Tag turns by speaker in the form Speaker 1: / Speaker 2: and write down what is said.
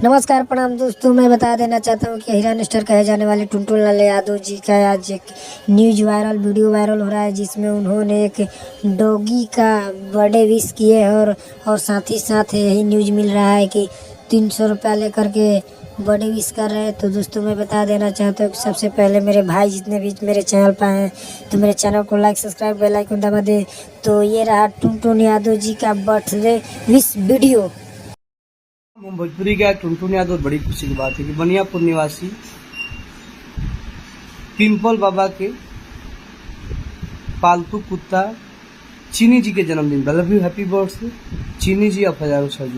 Speaker 1: नमस्कार प्रणाम दोस्तों, मैं बता देना चाहता हूँ कि हिरान स्टार कहे जाने वाले टुनटुन लाल यादव जी का आज एक वीडियो वायरल हो रहा है, जिसमें उन्होंने एक डॉगी का बर्थडे विश किए हैं और साथ ही साथ यही न्यूज मिल रहा है कि 300 रुपया लेकर के बर्थडे विश कर रहे हैं। तो दोस्तों मैं बता देना चाहता हूँ कि सबसे पहले मेरे भाई जितने भी मेरे चैनल पर हैं तो मेरे चैनल को लाइक सब्सक्राइब बेल आइकन दबा दे। तो ये रहा टुनटुन यादव जी का बर्थडे विश वीडियो।
Speaker 2: भोजपुरी का टुनटुन यादव, बड़ी खुशी की बात है कि बनियापुर निवासी पिंपल बाबा के पालतू कुत्ता चीनी जी के जन्मदिन। लव यू, हैप्पी बर्थडे चीनी जी, आप हजारों साल।